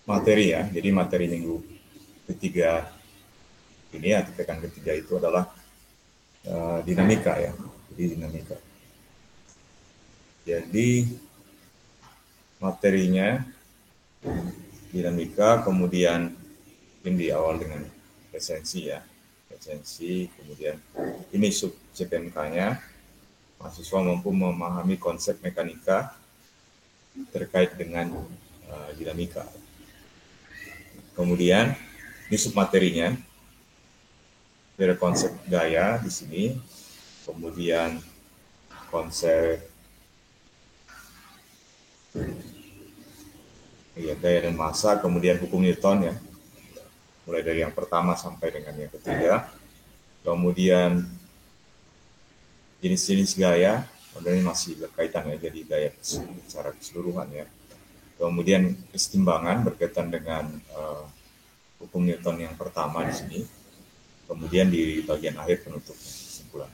materi ya. Jadi materi minggu ketiga ini atau pekan ketiga itu adalah dinamika ya. Jadi dinamika. Jadi materinya dinamika, kemudian mungkin di awal dengan resensi ya. Resensi, kemudian ini sub CPMK-nya. Mahasiswa mampu memahami konsep mekanika terkait dengan dinamika. Kemudian ini submaterinya, ada konsep gaya di sini, kemudian konsep ya, gaya dan massa, kemudian hukum Newton ya, mulai dari yang pertama sampai dengan yang ketiga. Kemudian jenis-jenis gaya, ini masih berkaitan ya, jadi gaya secara keseluruhan ya. Kemudian kesetimbangan berkaitan dengan hukum Newton yang pertama di sini. Kemudian di bagian akhir penutupnya, kesimpulan.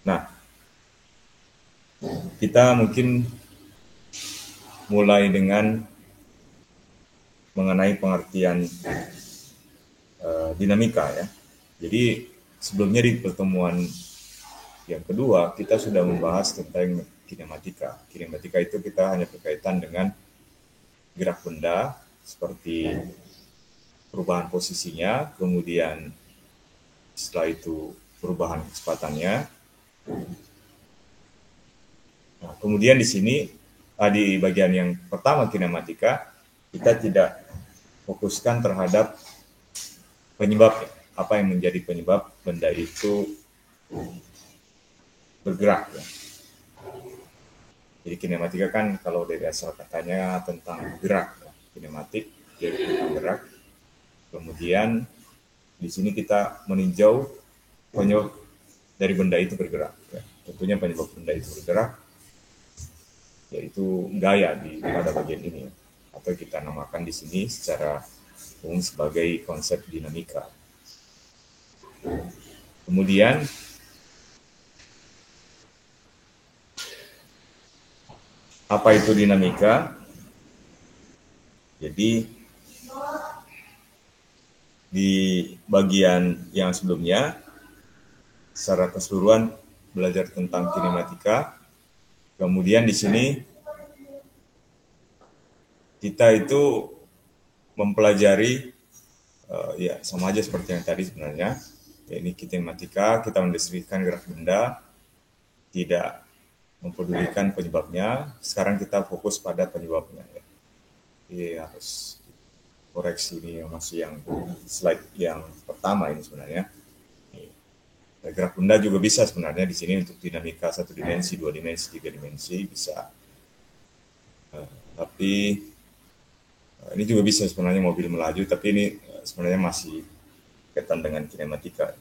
Nah, kita mungkin mulai dengan mengenai pengertian dinamika ya. Jadi sebelumnya di pertemuan yang kedua kita sudah membahas tentang kinematika. Kinematika itu kita hanya berkaitan dengan gerak benda seperti perubahan posisinya, kemudian setelah itu perubahan kecepatannya. Nah, kemudian di sini di bagian yang pertama kinematika kita tidak fokuskan terhadap penyebab, apa yang menjadi penyebab benda itu bergerak ya. Jadi kinematika kan kalau dari asal katanya tentang gerak ya. Kinematik jadi tentang gerak. Kemudian di sini kita meninjau penyebab dari benda itu bergerak ya. Tentunya penyebab benda itu bergerak yaitu gaya pada bagian ini, atau kita namakan di sini secara umum sebagai konsep dinamika. Kemudian apa itu dinamika? Jadi di bagian yang sebelumnya secara keseluruhan belajar tentang kinematika. Kemudian di sini kita itu mempelajari ya sama aja seperti yang tadi sebenarnya. Ya, ini kinematika, kita mendeskripsikan gerak benda, tidak mempedulikan penyebabnya. Sekarang kita fokus pada penyebabnya. Ya. Jadi harus koreksi ini masih yang slide yang pertama ini sebenarnya. Gerak benda juga bisa sebenarnya di sini untuk dinamika 1 dimensi, 2 dimensi, 3 dimensi bisa. Tapi ini juga bisa sebenarnya mobil melaju, tapi ini sebenarnya masih kaitan dengan kinematika.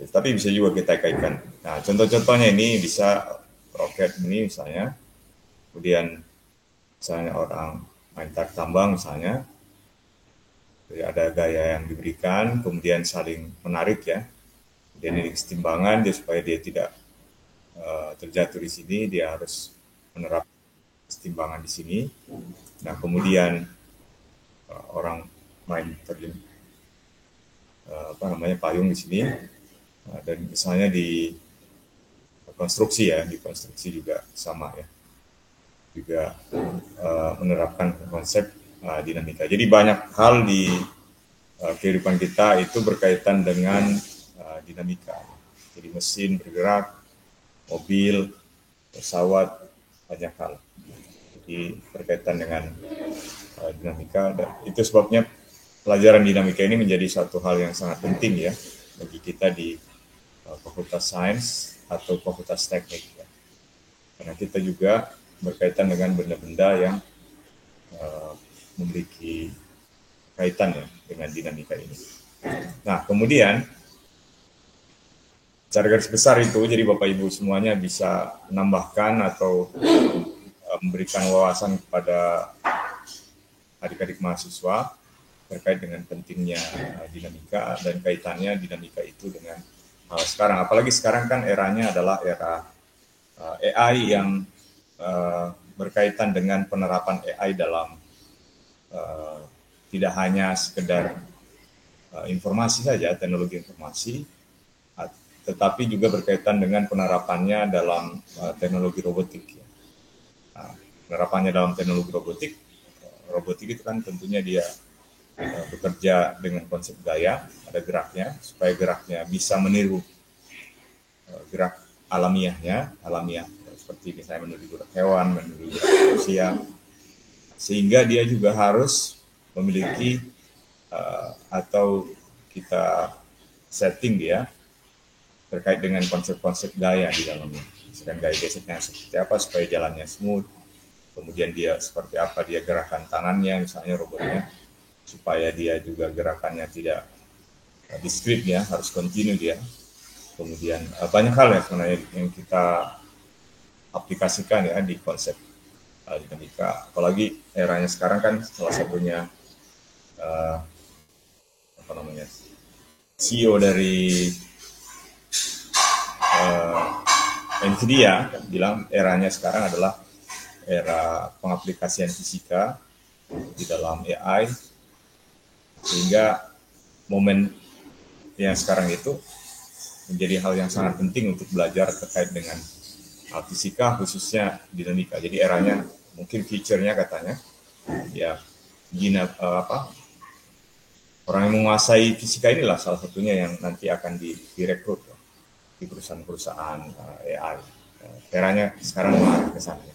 Tapi bisa juga kita kaitkan. Nah, contoh-contohnya ini bisa roket ini misalnya, kemudian misalnya orang main tarik tambang misalnya, jadi ada gaya yang diberikan, kemudian saling menarik ya. Kemudian ini kesetimbangan, dia supaya dia tidak terjatuh di sini, dia harus menerapkan kesetimbangan di sini. Nah, kemudian orang main terjun payung di sini, dan misalnya di konstruksi ya, di konstruksi juga sama ya, juga menerapkan konsep dinamika. Jadi banyak hal di kehidupan kita itu berkaitan dengan dinamika. Jadi mesin bergerak, mobil, pesawat, banyak hal. Jadi berkaitan dengan dinamika. Dan itu sebabnya pelajaran dinamika ini menjadi satu hal yang sangat penting ya bagi kita di Fakultas Sains atau Fakultas Teknik ya. Karena kita juga berkaitan dengan benda-benda yang memiliki kaitan ya dengan dinamika ini. Nah, kemudian secara garis besar itu, jadi Bapak Ibu semuanya bisa menambahkan atau memberikan wawasan kepada adik-adik mahasiswa terkait dengan pentingnya dinamika dan kaitannya dinamika itu dengan sekarang. Apalagi sekarang kan eranya adalah era AI yang berkaitan dengan penerapan AI dalam tidak hanya sekedar informasi saja, teknologi informasi, tetapi juga berkaitan dengan penerapannya dalam teknologi robotik. Nah, penerapannya dalam teknologi robotik, robotik itu kan tentunya dia bekerja dengan konsep gaya, ada geraknya, supaya geraknya bisa meniru gerak alamiah seperti misalnya meniru gerak hewan, meniru gerak manusia, sehingga dia juga harus memiliki atau kita setting dia terkait dengan konsep-konsep gaya di dalamnya. Misalkan gaya geseknya seperti apa supaya jalannya smooth, kemudian dia seperti apa dia gerakan tangannya, misalnya robotnya, supaya dia juga gerakannya tidak diskrit ya, harus continue dia. Kemudian banyak hal ya sebenarnya yang kita aplikasikan ya di konsep dinamika. Apalagi eranya sekarang kan salah satunya CEO dari Nvidia bilang eranya sekarang adalah era pengaplikasian fisika di dalam AI, sehingga momen yang sekarang itu menjadi hal yang sangat penting untuk belajar terkait dengan fisika, khususnya dinamika. Jadi eranya mungkin future-nya katanya ya orang yang menguasai fisika inilah salah satunya yang nanti akan direkrut di perusahaan-perusahaan AI. Eranya sekarang mengarah ke sana.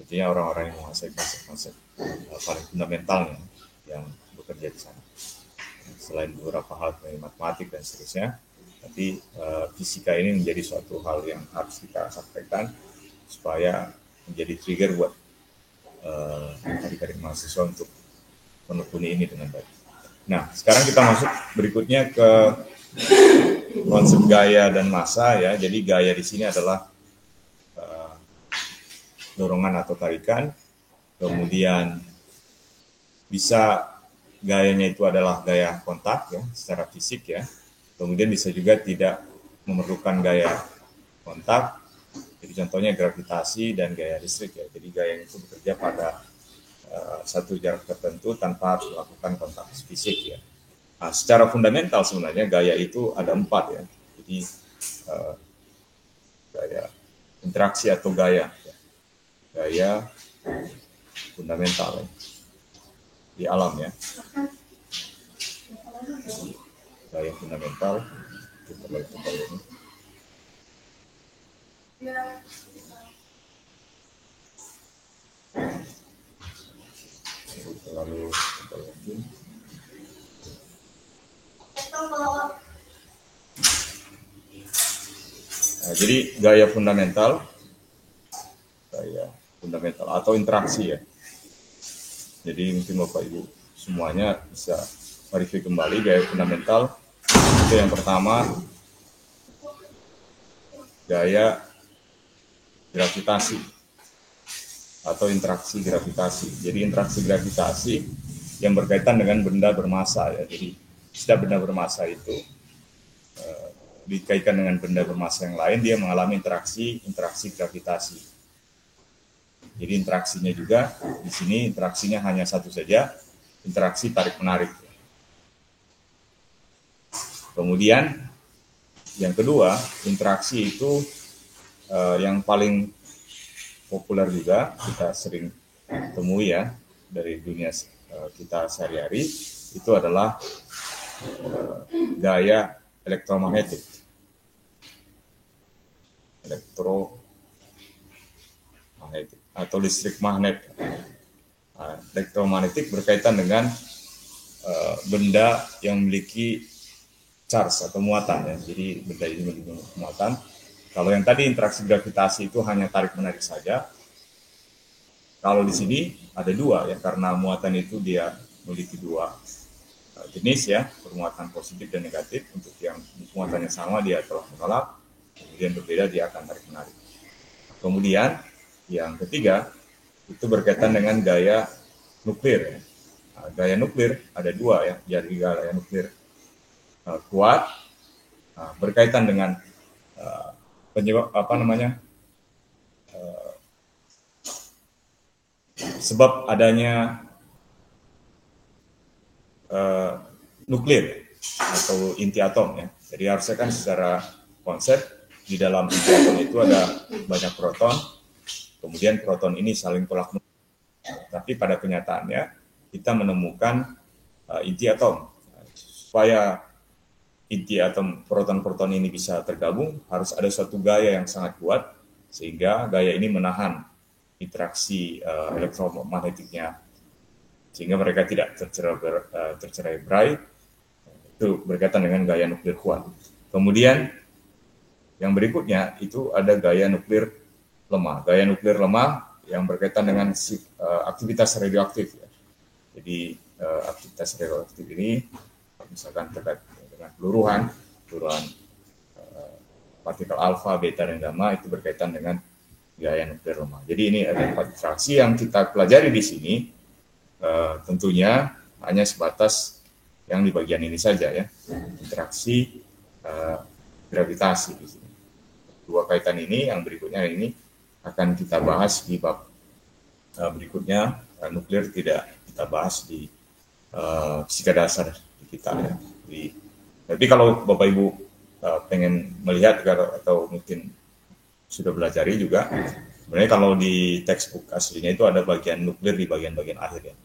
Tentunya orang-orang yang menguasai konsep-konsep paling fundamentalnya yang bekerja di sana. Selain beberapa hal seperti matematik dan seterusnya, tapi fisika ini menjadi suatu hal yang harus kita sampaikan supaya menjadi trigger buat adik-adik mahasiswa untuk menekuni ini dengan baik. Nah, sekarang kita masuk berikutnya ke konsep gaya dan massa ya. Jadi gaya di sini adalah dorongan atau tarikan, kemudian bisa gayanya itu adalah gaya kontak ya, secara fisik ya. Kemudian bisa juga tidak memerlukan gaya kontak. Jadi contohnya gravitasi dan gaya listrik ya. Jadi gaya itu bekerja pada satu jarak tertentu tanpa harus melakukan kontak fisik ya. Nah, secara fundamental sebenarnya gaya itu ada 4 ya. Jadi gaya interaksi atau gaya fundamental ya, di alam ya. Gaya fundamental kita lihat ini. Lalu kita lanjut. Nah, jadi gaya fundamental atau interaksi ya. Jadi mungkin Bapak Ibu semuanya bisa verify kembali gaya fundamental. Itu yang pertama, gaya gravitasi atau interaksi gravitasi. Jadi interaksi gravitasi yang berkaitan dengan benda bermassa ya. Jadi setiap benda bermassa itu dikaitkan dengan benda bermassa yang lain, dia mengalami interaksi gravitasi. Jadi interaksinya juga di sini interaksinya hanya satu saja, interaksi tarik menarik. Kemudian yang kedua, interaksi itu yang paling populer juga kita sering temui ya dari dunia kita sehari-hari, itu adalah gaya elektromagnetik atau listrik magnet. Elektromagnetik berkaitan dengan benda yang memiliki charge atau muatan ya. Jadi benda ini memiliki muatan. Kalau yang tadi interaksi gravitasi itu hanya tarik menarik saja. Kalau di sini ada dua ya, karena muatan itu dia memiliki dua jenis ya, bermuatan positif dan negatif. Untuk yang muatannya sama dia tolak menolak, kemudian berbeda dia akan tarik menarik. Kemudian yang ketiga itu berkaitan dengan gaya nuklir ya. Nah, gaya nuklir ada dua ya, jadi gaya nuklir kuat berkaitan dengan penyebab sebab adanya nuklir atau inti atom ya. Jadi harusnya kan secara konsep di dalam inti atom itu ada banyak proton, kemudian proton ini saling tolak menolak. Tapi pada kenyataannya kita menemukan inti atom. Supaya inti atom proton-proton ini bisa tergabung, harus ada suatu gaya yang sangat kuat, sehingga gaya ini menahan interaksi elektromagnetiknya, sehingga mereka tidak tercerai-berai. Itu berkaitan dengan gaya nuklir kuat. Kemudian yang berikutnya itu ada gaya nuklir lemah. Gaya nuklir lemah yang berkaitan dengan aktivitas radioaktif. Ya. Jadi aktivitas radioaktif ini misalkan terkait dengan peluruhan partikel alfa, beta, dan gamma itu berkaitan dengan gaya nuklir lemah. Jadi ini ada 4 interaksi yang kita pelajari di sini. Tentunya hanya sebatas yang di bagian ini saja ya, interaksi gravitasi di sini. 2 kaitan ini, yang berikutnya ini akan kita bahas di bab berikutnya. Nuklir tidak kita bahas di fisika dasar kita ya. Tapi kalau Bapak Ibu pengen melihat atau mungkin sudah belajari juga, sebenarnya kalau di textbook aslinya itu ada bagian nuklir di bagian-bagian akhir ya.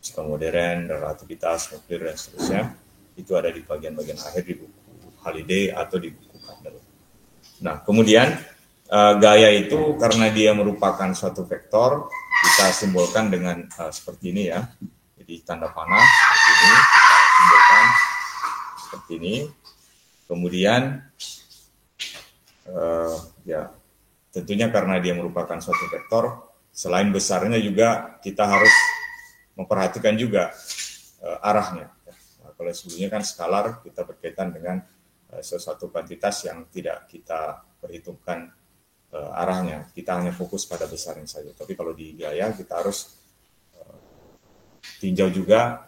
Fisika modern, relativitas, nuklir, dan seterusnya, itu ada di bagian-bagian akhir di buku Halliday atau di buku Candle. Nah, kemudian gaya itu karena dia merupakan suatu vektor, kita simbolkan dengan seperti ini ya. Jadi tanda panah seperti ini, kita simbolkan seperti ini. Kemudian ya tentunya karena dia merupakan suatu vektor, selain besarnya juga kita harus memperhatikan juga arahnya. Nah, kalau sebelumnya kan skalar kita berkaitan dengan sesuatu kuantitas yang tidak kita perhitungkan arahnya, kita hanya fokus pada besarnya saja. Tapi kalau di gaya kita harus tinjau juga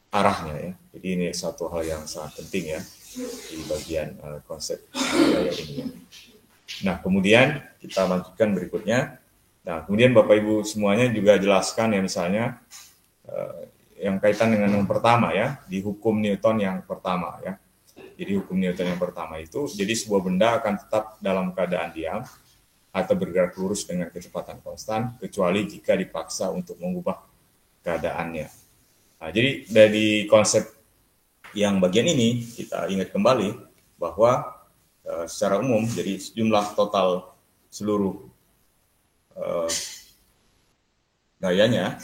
arahnya ya. Jadi ini satu hal yang sangat penting ya di bagian konsep gaya ini. Ya. Nah kemudian kita lanjutkan berikutnya. Nah kemudian Bapak Ibu semuanya juga jelaskan ya misalnya yang kaitan dengan yang pertama ya, di hukum Newton yang pertama ya. Jadi hukum Newton yang pertama itu, jadi sebuah benda akan tetap dalam keadaan diam atau bergerak lurus dengan kecepatan konstan, kecuali jika dipaksa untuk mengubah keadaannya. Nah, jadi dari konsep yang bagian ini kita ingat kembali bahwa secara umum, jadi jumlah total seluruh gayanya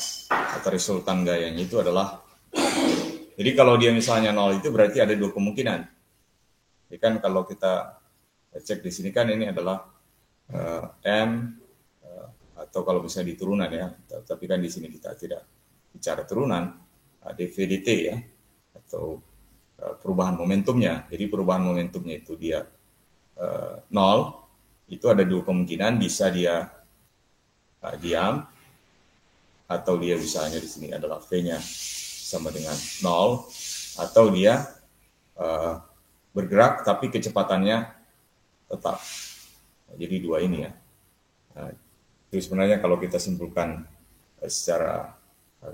atau resultan gayanya itu adalah, jadi kalau dia misalnya 0 itu berarti ada 2 kemungkinan. Jadi kan kalau kita cek di sini kan ini adalah M atau kalau bisa di turunan ya, tapi kan di sini kita tidak bicara turunan, dvdt ya, atau perubahan momentumnya. Jadi perubahan momentumnya itu dia 0, itu ada 2 kemungkinan, bisa dia diam, atau dia misalnya di sini adalah V-nya sama dengan 0, atau dia bergerak tapi kecepatannya tetap. Jadi 2 ini ya. Nah, itu sebenarnya kalau kita simpulkan secara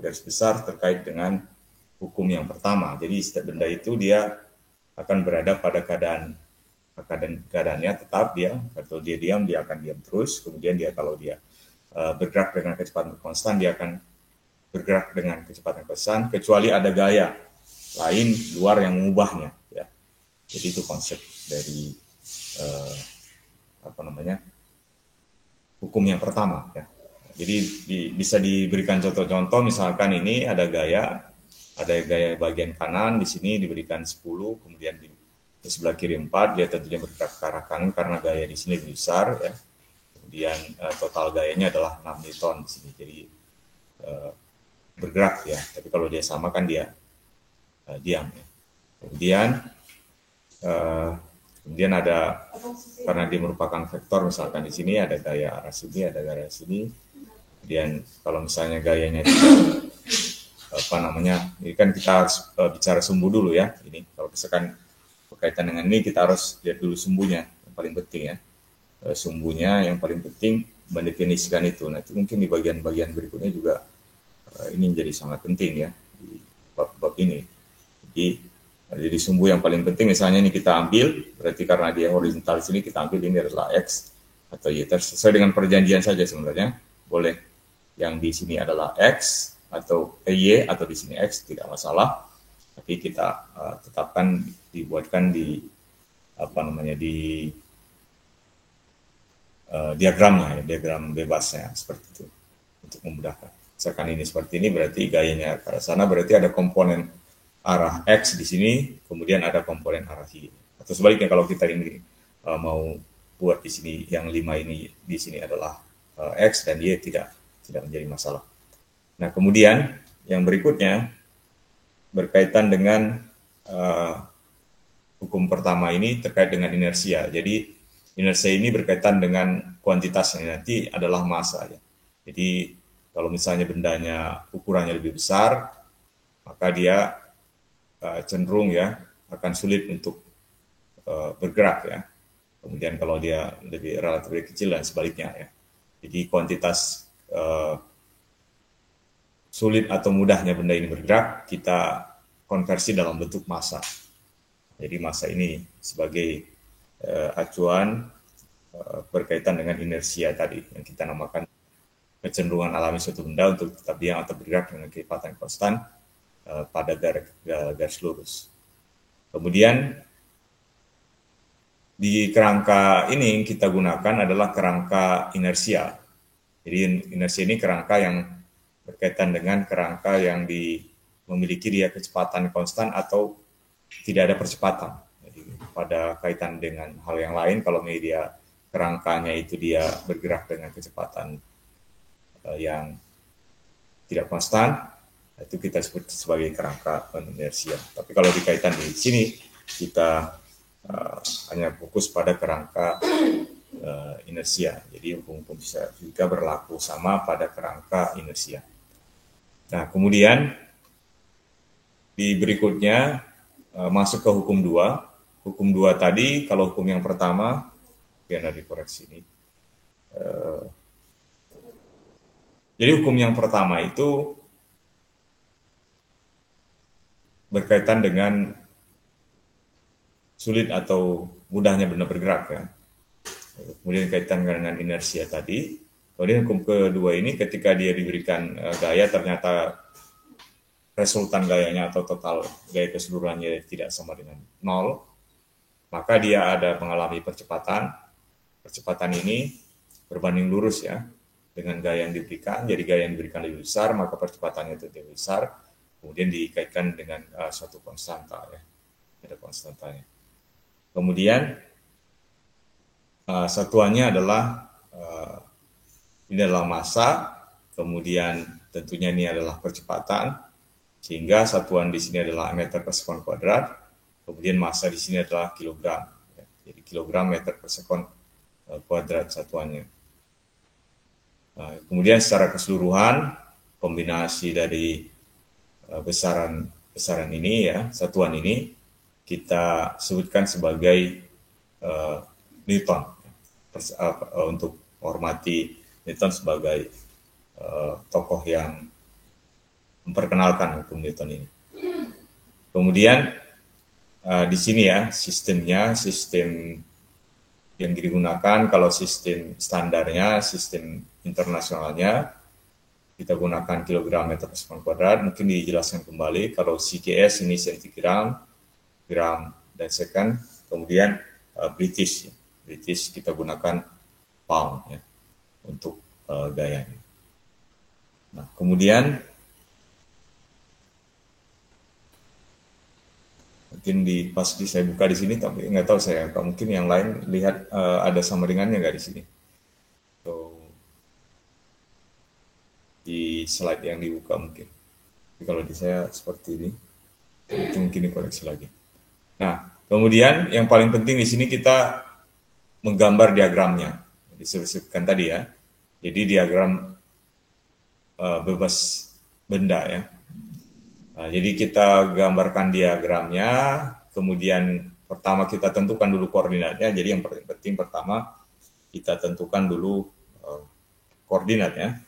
garis besar terkait dengan hukum yang pertama. Jadi setiap benda itu dia akan berada pada keadaannya tetap dia. Kalau dia diam, dia akan diam terus. Kemudian dia kalau dia bergerak dengan kecepatan konstan, dia akan bergerak dengan kecepatan konstan, kecuali ada gaya lain luar yang mengubahnya. Ya. Jadi itu konsep dari hukum yang pertama. Ya. Jadi bisa diberikan contoh-contoh, misalkan ini ada gaya bagian kanan, di sini diberikan 10, kemudian di sebelah kiri 4, dia tentunya bergerak ke arah kanan karena gaya di sini lebih besar. Ya. Kemudian total gayanya adalah 6 Newton di sini, jadi bergerak ya. Tapi kalau dia sama kan dia diam. Ya. Kemudian ada, karena dia merupakan vektor, misalkan di sini ada gaya arah sini, ada gaya sini. Kemudian kalau misalnya gayanya ini kan kita harus bicara sumbu dulu ya. Ini kalau misalkan berkaitan dengan ini kita harus lihat dulu sumbunya, yang paling penting ya. Sumbunya yang paling penting mendefinisikan itu. Nah, itu mungkin di bagian-bagian berikutnya juga ini menjadi sangat penting ya di bab-bab ini. Jadi sumbu yang paling penting misalnya ini kita ambil, berarti karena dia horizontal sini kita ambil ini adalah X atau Y. Sesuai dengan perjanjian saja sebenarnya. Boleh yang di sini adalah X atau Y atau di sini X, tidak masalah. Tapi kita tetapkan dibuatkan di di diagramnya, diagram bebasnya seperti itu untuk memudahkan. Misalkan ini seperti ini berarti gayanya ke arah sana, berarti ada komponen arah X di sini, kemudian ada komponen arah Y. Atau sebaliknya kalau kita ini mau buat di sini yang 5 ini di sini adalah X dan Y, tidak menjadi masalah. Nah, kemudian yang berikutnya berkaitan dengan hukum pertama ini terkait dengan inersia. Jadi inersia ini berkaitan dengan kuantitasnya, nanti adalah massa ya. Jadi kalau misalnya bendanya ukurannya lebih besar, maka dia cenderung ya akan sulit untuk bergerak ya. Kemudian kalau dia relatif lebih kecil dan sebaliknya ya. Jadi kuantitas sulit atau mudahnya benda ini bergerak kita konversi dalam bentuk massa. Jadi massa ini sebagai acuan berkaitan dengan inersia tadi yang kita namakan kecenderungan alami suatu benda untuk tetap diam atau bergerak dengan kecepatan konstan pada garis lurus. Kemudian di kerangka ini kita gunakan adalah kerangka inersia. Jadi inersia ini kerangka yang berkaitan dengan kerangka yang memiliki dia kecepatan konstan atau tidak ada percepatan. Jadi pada kaitan dengan hal yang lain, kalau media kerangkanya itu dia bergerak dengan kecepatan yang tidak konstan, itu kita sebut sebagai kerangka inersia. Tapi kalau dikaitan di sini, kita hanya fokus pada kerangka inersia. Jadi hukum-hukum bisa juga berlaku sama pada kerangka inersia. Nah, kemudian di berikutnya masuk ke hukum 2. Hukum 2 tadi, kalau hukum yang pertama, biar ada dikoreksi ini. Jadi hukum yang pertama itu berkaitan dengan sulit atau mudahnya benda bergerak ya. Kemudian kaitan dengan inersia tadi. Kemudian hukum kedua ini ketika dia diberikan gaya ternyata resultan gayanya atau total gaya keseluruhannya tidak sama dengan 0, maka dia ada mengalami percepatan. Percepatan ini berbanding lurus ya dengan gaya yang diberikan. Jadi gaya yang diberikan lebih besar, maka percepatannya itu lebih besar. Kemudian dikaitkan dengan suatu konstanta ya. Ada konstantanya. Kemudian satuannya adalah ini adalah massa, kemudian tentunya ini adalah percepatan, sehingga satuan di sini adalah meter per sekon kuadrat, kemudian massa di sini adalah kilogram. Jadi kilogram meter per sekon kuadrat satuannya. Kemudian secara keseluruhan kombinasi dari besaran ini ya, satuan ini kita sebutkan sebagai Newton untuk menghormati Newton sebagai tokoh yang memperkenalkan hukum Newton ini. Kemudian di sini ya sistemnya, sistem yang digunakan kalau sistem standarnya, sistem internasionalnya kita gunakan kilogram meter per sekon kuadrat. Mungkin dijelaskan kembali kalau CKS ini centigram, gram dan second. Kemudian British kita gunakan pound ya untuk gayanya. Nah, kemudian mungkin saya buka di sini, tapi nggak tahu saya, mungkin yang lain lihat ada samaringannya nggak di sini. So, di slide yang dibuka mungkin. Jadi kalau di saya seperti ini, itu mungkin dikoreksi lagi. Nah, kemudian yang paling penting di sini kita menggambar diagramnya, disebutkan tadi ya. Jadi diagram bebas benda ya. Nah, jadi kita gambarkan diagramnya, kemudian pertama kita tentukan dulu koordinatnya. Jadi yang penting pertama kita tentukan dulu koordinatnya.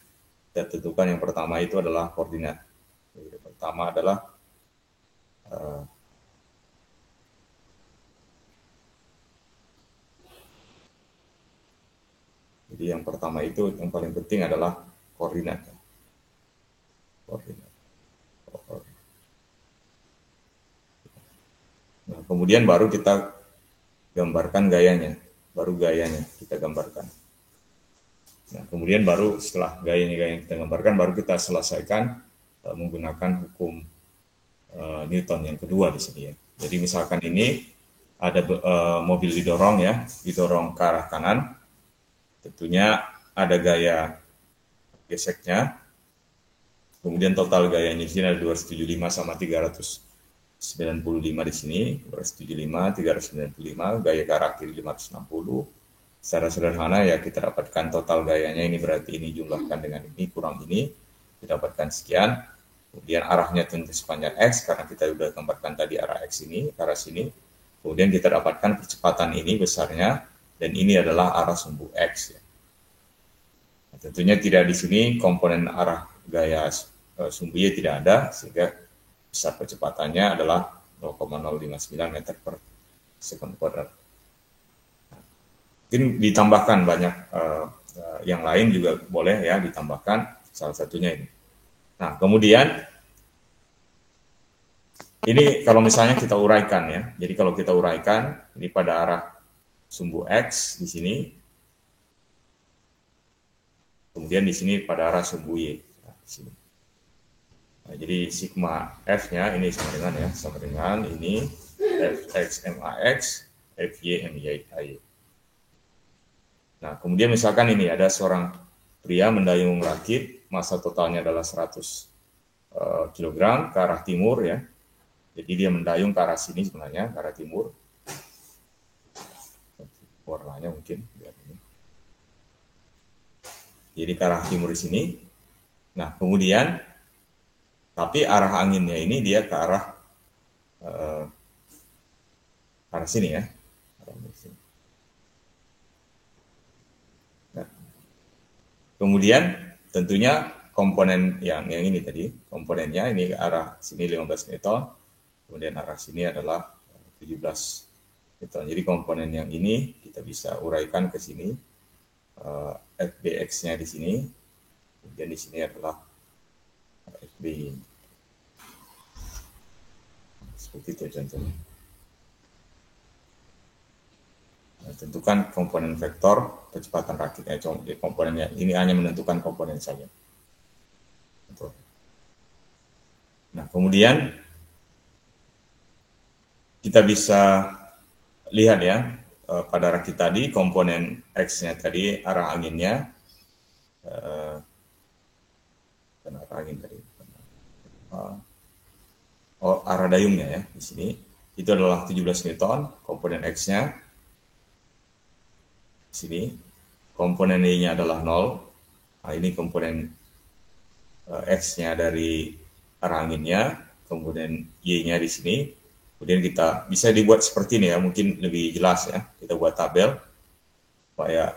Kita tentukan yang pertama itu adalah koordinat. Jadi, yang pertama adalah jadi yang pertama itu yang paling penting adalah koordinat. Koordinat. Nah, kemudian baru kita gambarkan gayanya, baru gayanya kita gambarkan. Nah, kemudian baru setelah gaya yang kita gambarkan, baru kita selesaikan menggunakan hukum Newton yang kedua di sini ya. Jadi misalkan ini ada mobil didorong ya, didorong ke arah kanan, tentunya ada gaya geseknya, kemudian total gayanya di sini ada 275 sama 395 di sini, 275, 395, gaya ke arah kiri 560. Secara sederhana ya kita dapatkan total gayanya ini berarti ini jumlahkan dengan ini kurang ini, kita dapatkan sekian. Kemudian arahnya tentu sepanjang X karena kita sudah gambarkan tadi arah X ini, ke arah sini. Kemudian kita dapatkan percepatan ini besarnya dan ini adalah arah sumbu X ya. Nah, tentunya tidak di sini komponen arah gaya sumbu Y tidak ada sehingga besar percepatannya adalah 0,059 meter per sekund kuadrat. Mungkin ditambahkan banyak yang lain juga boleh ya ditambahkan, salah satunya ini. Nah, kemudian ini kalau misalnya kita uraikan ya. Jadi kalau kita uraikan ini pada arah sumbu X di sini. Kemudian di sini pada arah sumbu Y. Nah, di sini. Nah, jadi sigma F-nya ini sama dengan ya, sama dengan ini Fx MAX, Fy MY. Nah, kemudian misalkan ini ada seorang pria mendayung rakit, masa totalnya adalah 100 kg ke arah timur ya. Jadi dia mendayung ke arah sini sebenarnya, ke arah timur. Warnanya mungkin. Jadi ke arah timur di sini. Nah, kemudian tapi arah anginnya ini dia ke arah sini ya. Nah, kemudian tentunya komponen yang ini tadi, komponennya ini ke arah sini 15 Newton, kemudian arah sini adalah 17 Newton. Jadi komponen yang ini kita bisa uraikan ke sini, FBX-nya di sini, kemudian di sini adalah FB. Seperti itu contohnya. Nah, tentukan komponen vektor percepatan rakitnya. Komponennya ini hanya menentukan komponen saja. Nah, kemudian kita bisa lihat ya pada rakit tadi komponen X-nya tadi arah anginnya arah angin tadi arah dayungnya ya di sini itu adalah 17 Newton komponen X-nya di sini komponen Y-nya adalah 0. Nah, ini komponen X-nya dari arah anginnya, kemudian Y-nya di sini. Kemudian kita bisa dibuat seperti ini ya, mungkin lebih jelas ya. Kita buat tabel supaya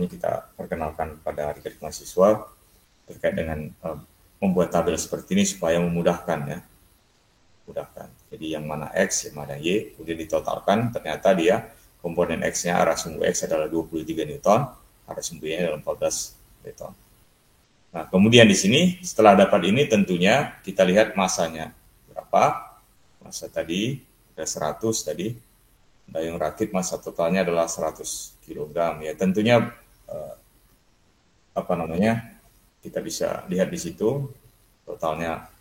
kita perkenalkan pada adik-adik mahasiswa terkait dengan membuat tabel seperti ini supaya memudahkan ya. Mudahkan. Jadi yang mana X, yang mana Y, kemudian ditotalkan ternyata dia komponen X-nya arah sumbu X adalah 23 Newton, arah sumbu Y adalah 14 Newton. Nah, kemudian di sini setelah dapat ini tentunya kita lihat masanya berapa. Masa tadi ada 100 tadi. Dayung rakit masa totalnya adalah 100 kg ya. Tentunya kita bisa lihat di situ totalnya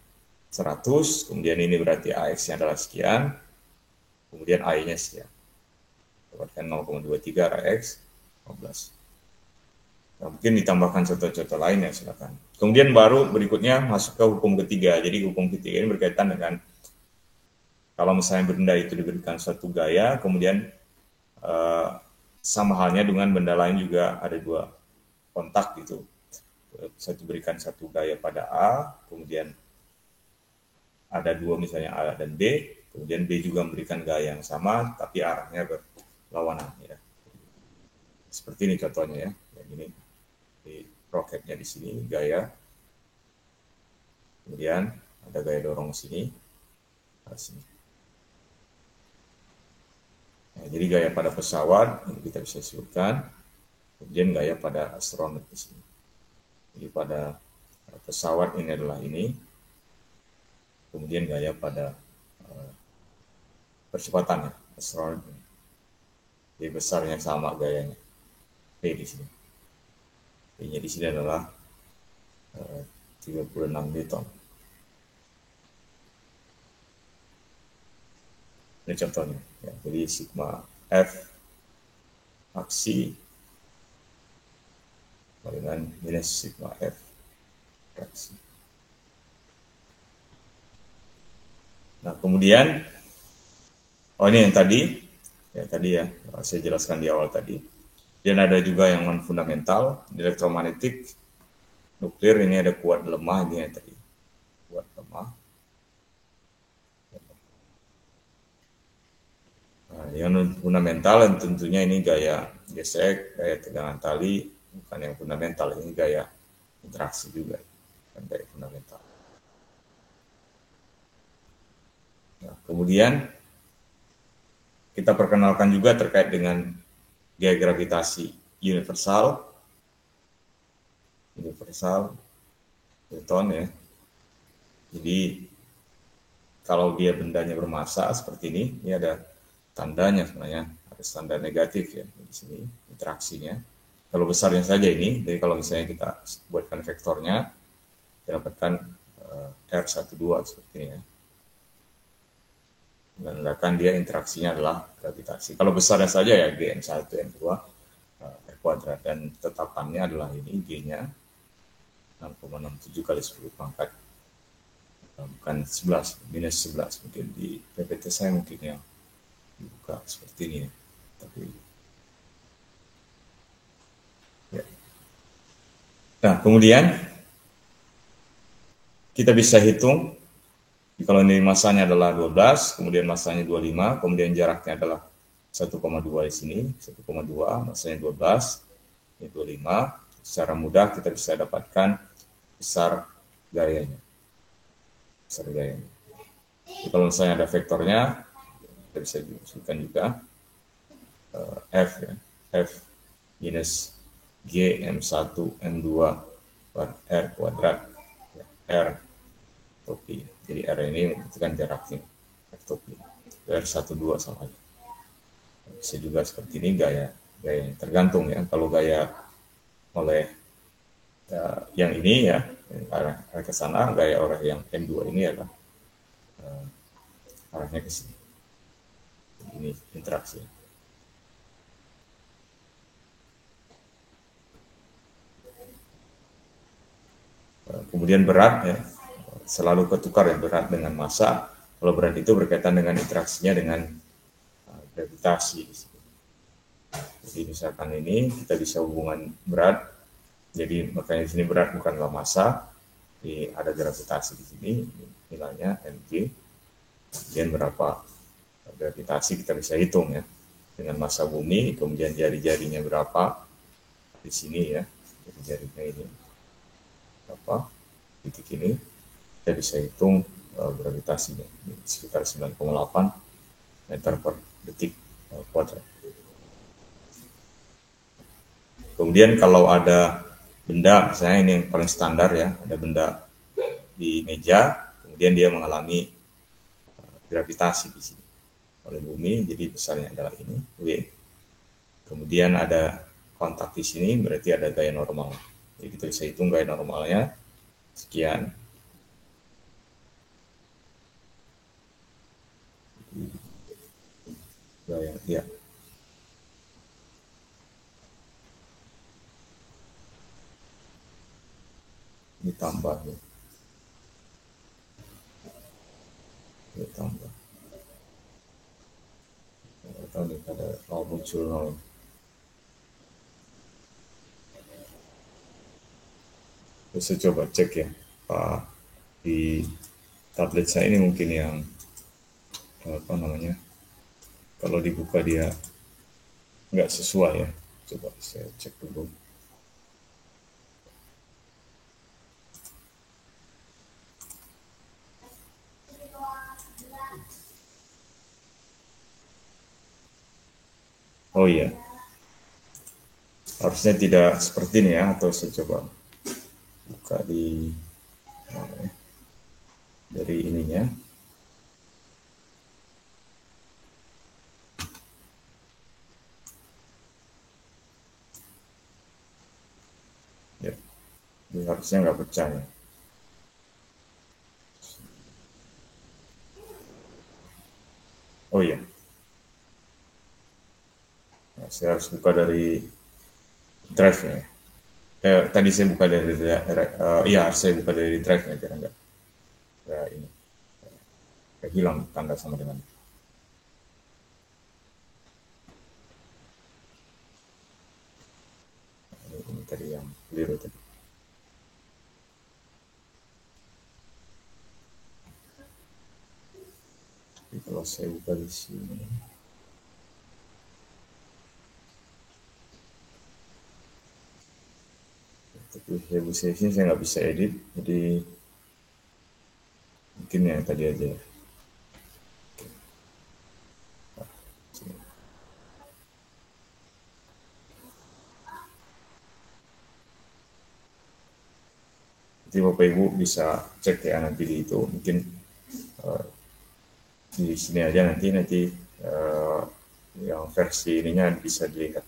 100, kemudian ini berarti AX-nya adalah sekian, kemudian AI-nya sekian. Dapatkan 0,23 AX 15. Nah, mungkin ditambahkan contoh-contoh lain ya silakan. Kemudian baru berikutnya masuk ke hukum ketiga. Jadi hukum ketiga ini berkaitan dengan kalau misalnya benda itu diberikan suatu gaya, kemudian sama halnya dengan benda lain juga ada dua kontak gitu. Satu berikan satu gaya pada A, kemudian ada dua misalnya A dan B, kemudian B juga memberikan gaya yang sama, tapi arahnya berlawanan ya. Seperti ini contohnya ya, kayak gini. roketnya di sini, gaya. Kemudian ada gaya dorong sini, sini. Nah, jadi gaya pada pesawat ini kita bisa sebutkan. Kemudian gaya pada astronot di sini. Jadi pada pesawat ini adalah ini. Kemudian gaya pada percepatannya astronot. Jadi besarnya sama gayanya. P di sini. P-nya di sini adalah 36 Newton. Ini contohnya. Ya, jadi sigma F aksi dengan minus sigma F reaksi. Nah, kemudian ini yang tadi ya saya jelaskan di awal tadi. Dan ada juga yang non fundamental, elektromagnetik, nuklir. Ini ada kuat lemah, ini yang tadi kuat lemah. Nah, yang non fundamental tentunya ini gaya gesek, gaya tegangan tali, bukan yang fundamental, ini gaya interaksi juga, bukan gaya fundamental. Nah, kemudian kita perkenalkan juga terkait dengan gaya gravitasi universal Newton ya. Jadi kalau dia bendanya bermassa seperti ini ada tandanya sebenarnya, ada tanda negatif ya di sini interaksinya. Kalau besarnya saja ini, jadi kalau misalnya kita buatkan vektornya, kita dapatkan R12 seperti ini ya. Menandakan dia interaksinya adalah gravitasi. Kalau besarnya saja ya Gn1, N2, R kuadrat, dan tetapannya adalah ini G-nya 6,67 kali 10 pangkat. Bukan 11, minus 11 mungkin di PPT saya mungkin yang dibuka seperti ini. Tapi ya. Nah, kemudian kita bisa hitung kalau ini masanya adalah 12, kemudian masanya 25, kemudian jaraknya adalah 1,2 di sini, 1,2, masanya 12, ini 25. Secara mudah kita bisa dapatkan besar gayanya. Jadi kalau misalnya ada vektornya, kita bisa disebutkan juga F ya, F minus G M1 M2 R kuadrat ya, R topi. Jadi R ini menentukan jaraknya, R topi. R12 sama aja. Bisa juga seperti ini gaya tergantung ya. Kalau gaya oleh yang ini ya arah ke sana, gaya oleh yang M2 ini adalah arahnya ke sini. Ini interaksi. Kemudian berat ya, selalu ketukar ya berat dengan massa. Kalau berat itu berkaitan dengan interaksinya dengan gravitasi. Jadi misalkan ini kita bisa hubungan berat. Jadi makanya di sini berat bukanlah massa, jadi ada gravitasi di sini, nilainya mg. Kemudian berapa gravitasi kita bisa hitung ya dengan massa bumi. Kemudian jari-jarinya berapa di sini ya, jari-jarinya ini berapa titik ini, kita bisa hitung gravitasinya sekitar 9,8 meter per detik kuadrat. Kemudian kalau ada benda, misalnya ini yang paling standar ya, ada benda di meja, kemudian dia mengalami gravitasi di sini oleh bumi, jadi besarnya adalah ini W. Kemudian ada kontak di sini, berarti ada gaya normal. Jadi kita bisa hitung gaya normalnya sekian. Gaya ya. Ditambah ya. Ditambah. Atau nih ada muncul nol. Bisa coba cek ya Pak, di tablet saya ini mungkin yang apa namanya, kalau dibuka dia nggak sesuai ya, coba saya cek dulu. Oh iya, harusnya tidak seperti ini ya, atau saya coba buka di dari ininya. Ya, ini harusnya nggak pecah ya. Oh iya, nah, saya harus buka dari drive ya. Tadi saya buka dari iya, harus saya buka dari drive ya, biar nggak ini nggak hilang tanda sama dengan ini tadi yang keliru tadi. Jadi kalau saya buka di sini, tapi saya nggak bisa edit, jadi mungkin yang tadi aja ya. Jadi Bapak Ibu bisa cek ya nanti di itu, mungkin uh, di sini aja nanti uh, yang versi ininya bisa dilihat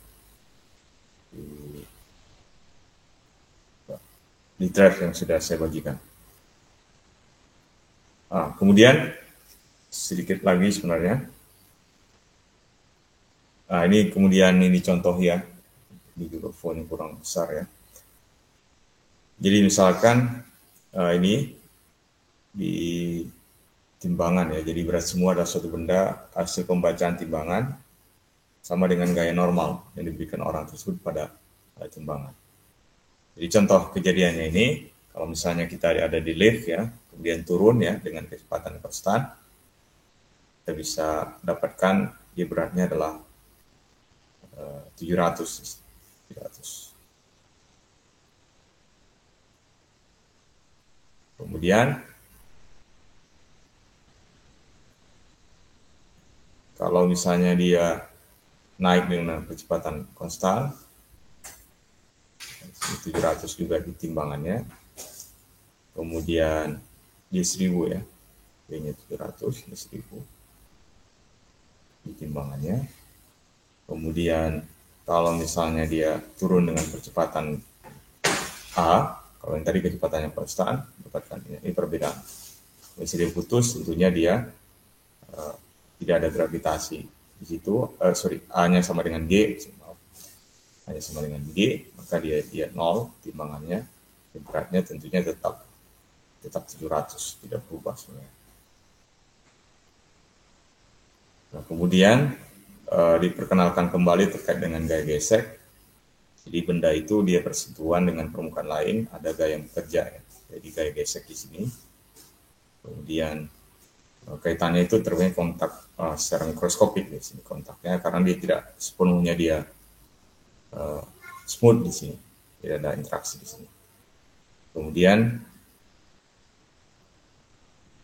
di drive yang sudah saya bagikan. Kemudian sedikit lagi sebenarnya. Ini kemudian ini contoh ya, ini juga font yang kurang besar ya. Jadi misalkan ini di timbangan ya, jadi berat semua adalah suatu benda, hasil pembacaan timbangan sama dengan gaya normal yang diberikan orang tersebut pada timbangan. Jadi contoh kejadiannya ini, kalau misalnya kita ada di lift ya, kemudian turun ya dengan kecepatan konstan, kita bisa dapatkan dia beratnya adalah 700. Kemudian kalau misalnya dia naik dengan kecepatan konstan, 700 juga di timbangannya. Kemudian di 1000 ya, B-nya 700, di 1000 di timbangannya. Kemudian kalau misalnya dia turun dengan kecepatan A, kalau yang tadi kecepatannya konstan, dapatkan ini perbedaan. Misalnya dia putus, tentunya dia tidak ada gravitasi di situ. A-nya sama dengan G, A-nya sama dengan G, maka dia 0 timbangannya, beratnya tentunya tetap 700, tidak berubah sebenarnya. Nah, kemudian diperkenalkan kembali terkait dengan gaya gesek. Jadi benda itu dia bersentuhan dengan permukaan lain, ada gaya yang bekerja ya. Jadi gaya gesek di sini. Kemudian kaitannya itu terkait kontak secara mikroskopik di sini kontaknya, karena dia tidak sepenuhnya dia smooth di sini, tidak ada interaksi di sini. Kemudian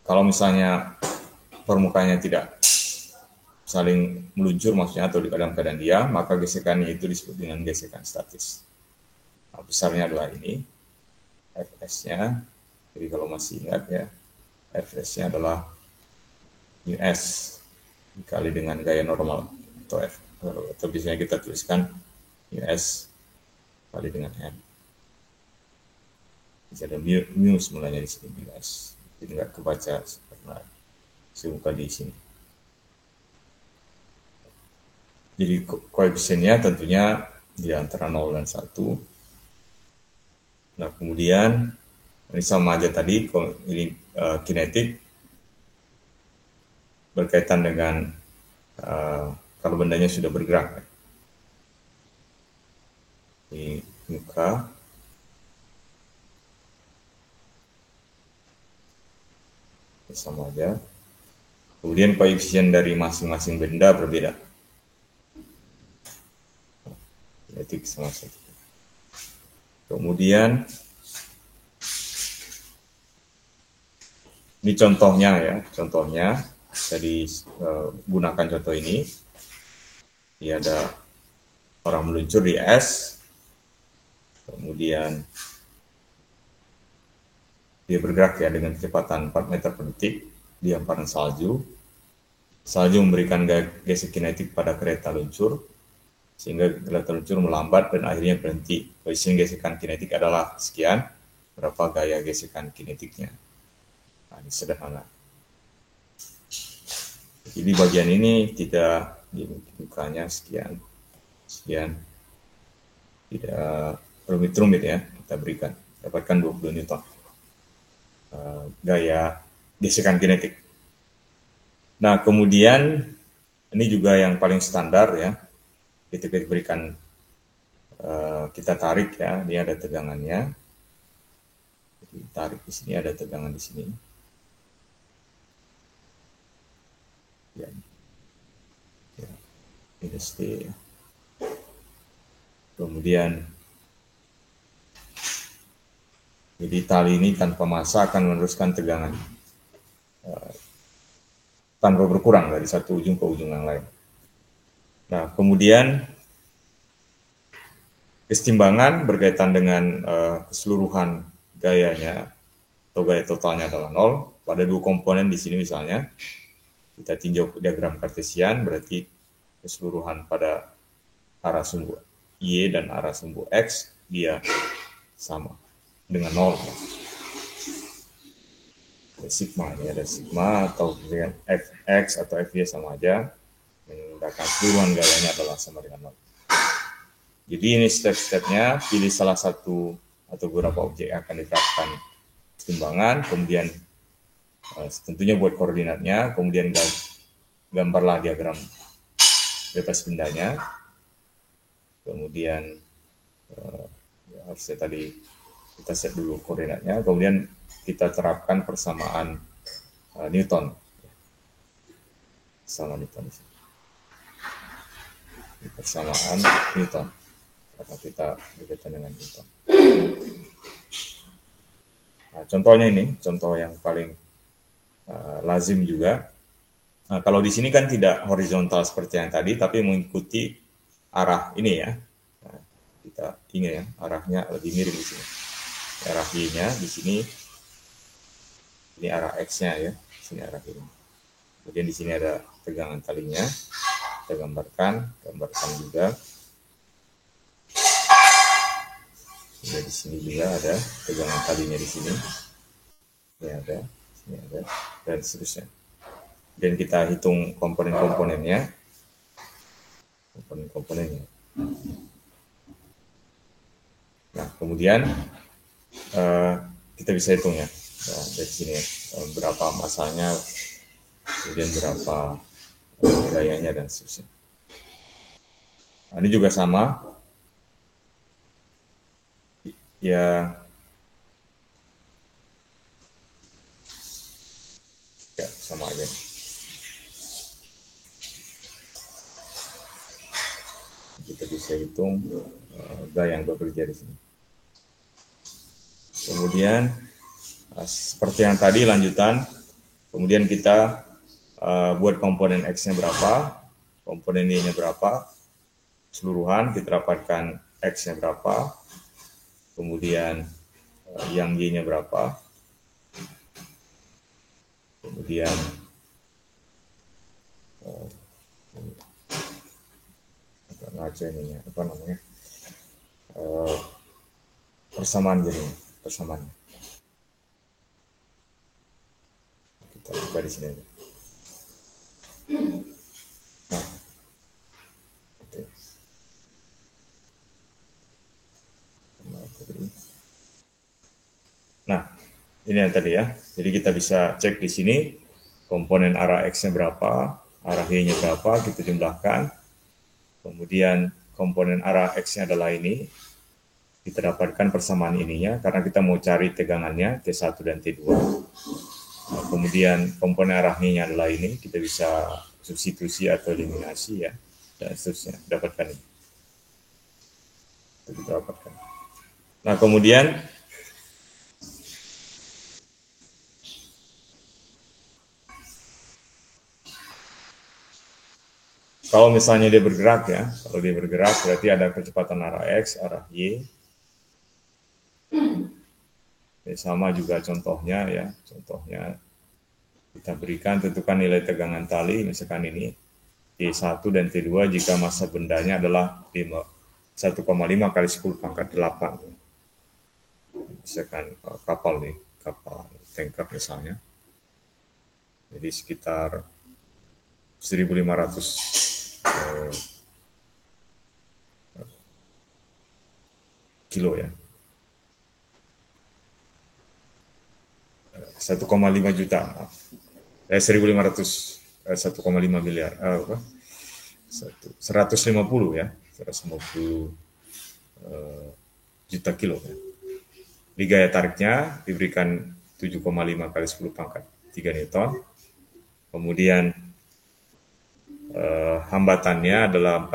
kalau misalnya permukaannya tidak saling meluncur maksudnya atau di dalam keadaan diam, maka gesekannya itu disebut dengan gesekan statis. Nah, besarnya adalah ini, Fs-nya. Jadi kalau masih ingat ya, Fs-nya adalah US dikali dengan gaya normal atau biasanya kita tuliskan US kali dengan M. Jadi ada mu sebenarnya di sini US. Jadi nggak kebaca karena saya buka di sini. Jadi koefisiennya tentunya di antara 0 dan 1. Nah kemudian ini sama aja tadi, ini kinetik berkaitan dengan kalau bendanya sudah bergerak. Di muka. Sama aja. Kemudian koefisien dari masing-masing benda berbeda. Kinetik sama saja. Kemudian ini contohnya ya, contohnya. Jadi gunakan contoh ini. Ini ada orang meluncur di es, kemudian dia bergerak ya dengan kecepatan 4 meter per detik di hamparan salju. Salju memberikan gesek kinetik pada kereta luncur, sehingga kereta luncur melambat dan akhirnya berhenti. Posisi gesekan kinetik adalah sekian, berapa gaya gesekan kinetiknya. Nah, ini sederhana. Jadi bagian ini tidak dibukanya sekian, tidak rumit-rumit ya, kita berikan, dapatkan 20 Newton gaya gesekan kinetik. Nah, kemudian ini juga yang paling standar ya, kita berikan, kita tarik ya, ini ada tegangannya, jadi tarik di sini, ada tegangan di sini. Ya, ini stay. Kemudian jadi tali ini tanpa massa akan meneruskan tegangan tanpa berkurang dari satu ujung ke ujung yang lain. Nah, kemudian kesetimbangan berkaitan dengan keseluruhan gayanya atau gaya totalnya adalah 0 pada dua komponen di sini misalnya. Kita tinjau diagram kartesian, berarti keseluruhan pada arah sumbu Y dan arah sumbu X dia sama dengan 0. Ada sigma, ini ada sigma atau dengan Fx atau Fy sama aja, menggunakan keseluruhan gayanya adalah sama dengan 0. Jadi ini step-stepnya, pilih salah satu atau beberapa objek yang akan diterapkan kesetimbangan, kemudian tentunya buat koordinatnya, kemudian gambarlah diagram bebas bendanya, kemudian harusnya tadi kita set dulu koordinatnya, kemudian kita terapkan persamaan Newton, sama Newton, persamaan Newton, karena kita berkaitan dengan Newton. Nah, contohnya ini, contoh yang paling lazim juga. Nah, kalau di sini kan tidak horizontal seperti yang tadi, tapi mengikuti arah ini ya. Nah, kita ingat ya, arahnya lebih mirip di sini. Arah Y-nya di sini, ini arah X-nya ya, di sini arah ini. Kemudian di sini ada tegangan talinya, kita gambarkan juga. Jadi di sini juga ada tegangan talinya di sini. Ini ada, dan seterusnya. Dan kita hitung komponen-komponennya. Nah, kemudian kita bisa hitung ya, dari sini ya, berapa masanya, kemudian berapa gayanya dan seterusnya. Nah, ini juga sama. Ya, sama aja. Kita bisa hitung gaya yang bekerja di sini. Kemudian seperti yang tadi lanjutan, kemudian kita buat komponen X-nya berapa, komponen Y-nya berapa, keseluruhan kita dapatkan X-nya berapa, kemudian yang Y-nya berapa, kemudian persamaan jadinya, persamaannya. Kita buka di sini. Nah, oke. Nah, ini yang tadi ya. Jadi kita bisa cek di sini komponen arah X-nya berapa, arah Y-nya berapa, kita jumlahkan. Kemudian komponen arah X-nya adalah ini. Kita dapatkan persamaan ininya karena kita mau cari tegangannya T1 dan T2. Nah, kemudian komponen arah Y-nya adalah ini. Kita bisa substitusi atau eliminasi ya, dan seterusnya. Dapatkan ini. Kita dapatkan. Nah, kemudian Kalau misalnya dia bergerak ya, kalau dia bergerak berarti ada kecepatan arah X, arah Y. Sama juga contohnya ya, contohnya kita berikan tentukan nilai tegangan tali, misalkan ini T1 dan T2 jika massa bendanya adalah 1,5 kali 10 pangkat 8. Misalkan kapal nih, kapal tanker misalnya. Jadi sekitar 1.500 kilo ya. 1,5 juta, 1.500, 1,5 miliar, 150 ya, 150 juta kilo ya. Di gaya tariknya diberikan 7,5 kali 10 pangkat 3 Newton. Kemudian hambatannya adalah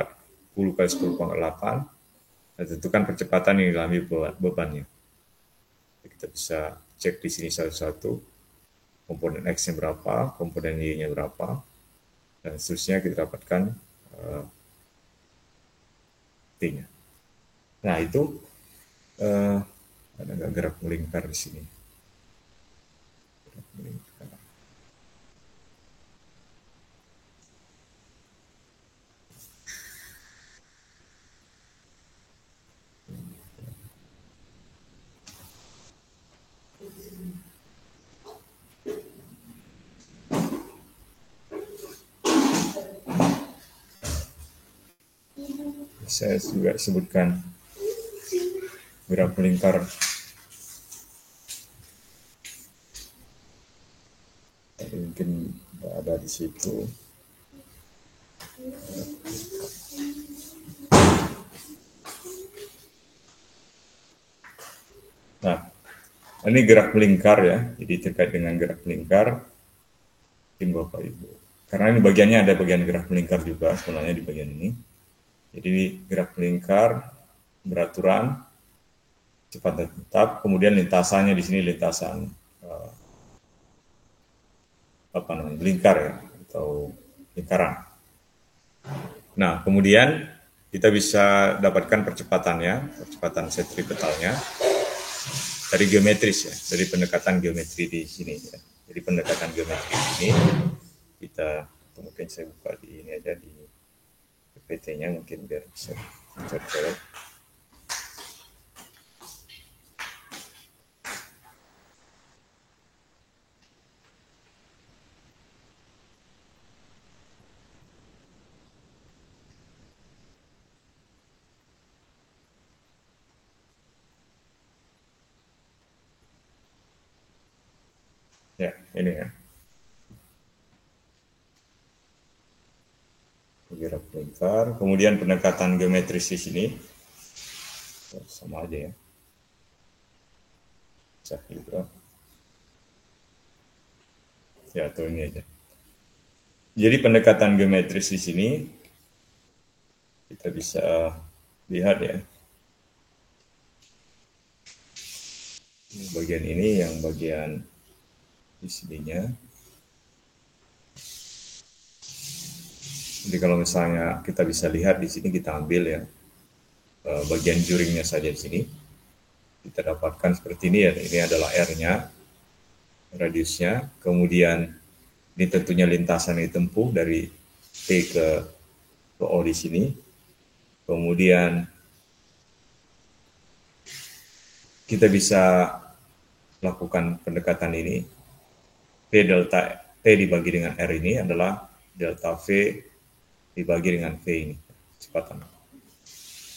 40 kali 10 pangkat 8. Dan tentukan percepatan yang dialami bebannya. Kita bisa cek di sini satu-satu. Komponen X-nya berapa, komponen Y-nya berapa, dan seterusnya kita dapatkan T-nya. Nah itu ada nggak gerak melingkar di sini? Gerak melingkar. Saya juga sebutkan gerak melingkar mungkin ada di situ. Nah, ini gerak melingkar ya. Jadi terkait dengan gerak melingkar, mungkin Bapak Ibu. Karena ini bagiannya ada bagian gerak melingkar juga sebenarnya di bagian ini. Jadi gerak melingkar beraturan cepat dan tetap. Kemudian lintasannya di sini lintasan lingkar ya atau lingkaran. Nah, kemudian kita bisa dapatkan percepatan sentripetalnya dari geometris ya, dari pendekatan geometri di sini ya. Jadi pendekatan geometri ini kita mungkin saya buka di ini aja di PPT-nya mungkin biar bisa terjawab. Ya, ini ya. Gerak melingkar, kemudian pendekatan geometris di sini sama aja ya. Gitu. Ya, atau ini aja. Jadi pendekatan geometris di sini kita bisa lihat ya. Bagian ini yang bagian di sininya. Jadi kalau misalnya kita bisa lihat di sini kita ambil ya bagian juringnya saja di sini. Kita dapatkan seperti ini ya. Ini adalah R-nya, radiusnya. Kemudian ini tentunya lintasan yang ditempuh dari T ke O di sini. Kemudian kita bisa lakukan pendekatan ini. P delta T dibagi dengan R ini adalah delta V dibagi dengan V ini. Kecepatan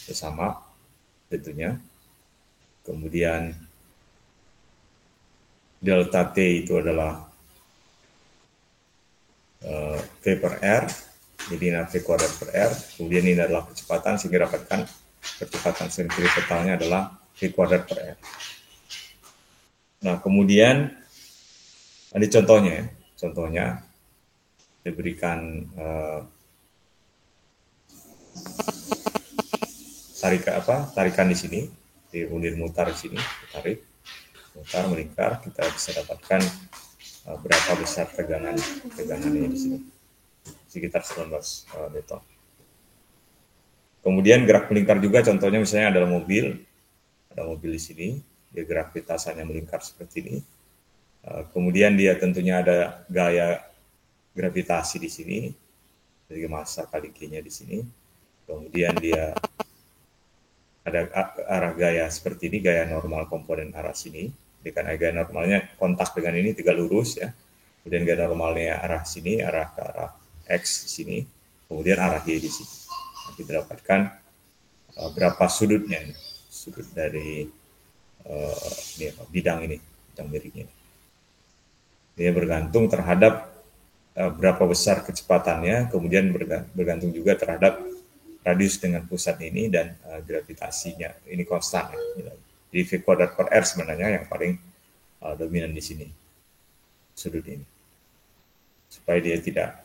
bersama tentunya. Kemudian delta T itu adalah V per R, jadi V kuadrat per R. Kemudian ini adalah kecepatan, sehingga dapatkan kecepatan sentripetalnya adalah V kuadrat per R. Nah, kemudian ini contohnya ya. Contohnya diberikan tarikan di sini, di unit mutar di sini, tarik, mutar, melingkar, kita bisa dapatkan berapa besar tegangannya di sini. sekitar 19 Newton. Kemudian gerak melingkar juga, contohnya misalnya adalah mobil, ada mobil di sini, dia gravitasinya melingkar seperti ini. Kemudian dia tentunya ada gaya gravitasi di sini, jadi massa kali G-nya di sini. Kemudian dia ada arah gaya seperti ini, gaya normal komponen arah sini. Dengan gaya normalnya kontak dengan ini tegak lurus ya. Kemudian gaya normalnya arah sini, arah ke arah X di sini. Kemudian arah Y di sini. Nah, kita dapatkan berapa sudutnya, sudut dari bidang ini, bidang miringnya. Dia bergantung terhadap berapa besar kecepatannya, kemudian bergantung juga terhadap radius dengan pusat ini dan gravitasinya. Ini konstan ya. Jadi V kuadrat per R sebenarnya yang paling dominan di sini, sudut ini. Supaya dia tidak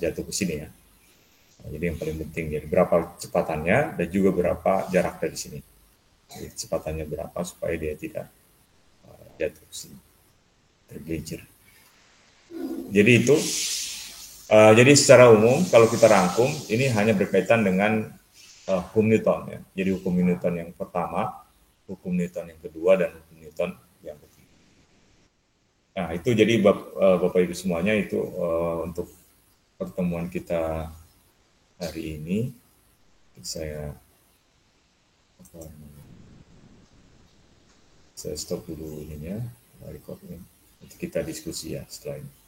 jatuh ke sini ya. Jadi yang paling penting, jadi berapa kecepatannya dan juga berapa jarak dari sini. Jadi kecepatannya berapa supaya dia tidak jatuh ke sini, tergelincir. Jadi itu, jadi secara umum kalau kita rangkum, ini hanya berkaitan dengan hukum Newton ya. Jadi hukum Newton yang pertama, hukum Newton yang kedua, dan hukum Newton yang ketiga. Nah itu jadi Bapak Ibu semuanya itu untuk pertemuan kita hari ini. Saya stop dulu ininya, recordnya. Nanti kita diskusi ya setelah ini.